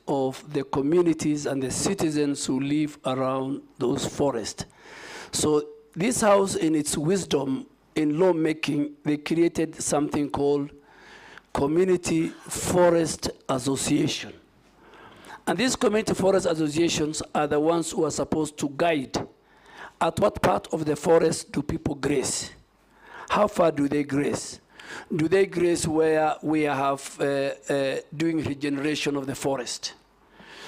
of the communities and the citizens who live around those forests. So this house, in its wisdom in lawmaking, they created something called Community Forest Association. And these community forest associations are the ones who are supposed to guide at what part of the forest do people graze? How far do they graze? Do they graze where we have doing regeneration of the forest?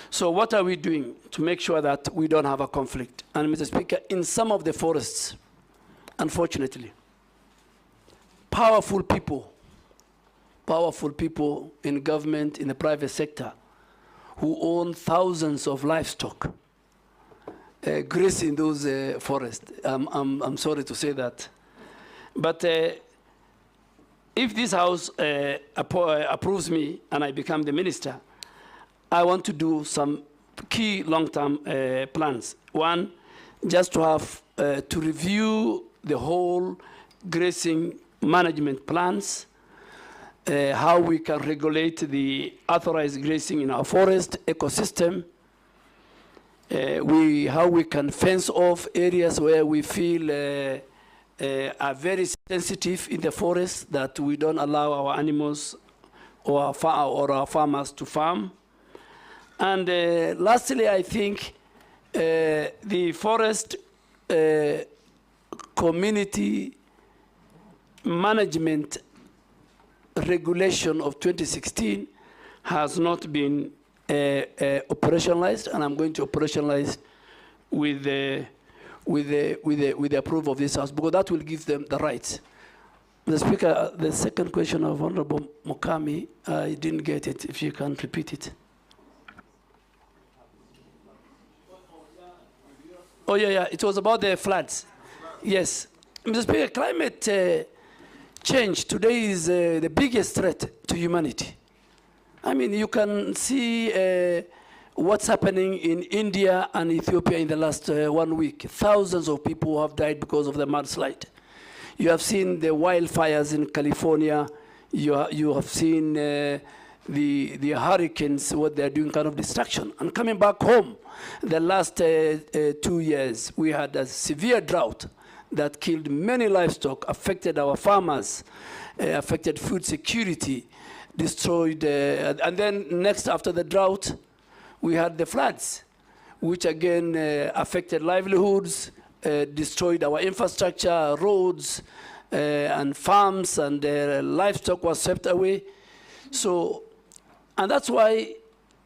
So what are we doing to make sure that we don't have a conflict? And Mr. Speaker, in some of the forests, unfortunately, powerful people in government, in the private sector, who own thousands of livestock, graze in those forests. I'm sorry to say that. But if this House approves me and I become the minister, I want to do some key long-term plans. One, just to have to review the whole grazing management plans, how we can regulate the authorized grazing in our forest ecosystem, how we can fence off areas where we feel are very sensitive in the forest, that we don't allow our animals or our farmers to farm. And lastly, I think the forest community management regulation of 2016 has not been operationalized, and I'm going to operationalize with the approval of this House, because that will give them the rights. Mr. Speaker, the second question of Honorable Mukami, I didn't get it. If you can repeat it. Oh, yeah, it was about the floods. Yes. Mr. Speaker, climate change today is the biggest threat to humanity. I mean, you can see what's happening in India and Ethiopia in the last 1 week. Thousands of people have died because of the mudslide. You have seen the wildfires in California. You have seen the hurricanes, what they're doing, kind of destruction. And coming back home, the last 2 years, we had a severe drought that killed many livestock, affected our farmers, affected food security, destroyed, and then next after the drought, we had the floods, which again affected livelihoods, destroyed our infrastructure, roads, and farms, and livestock was swept away. So, and that's why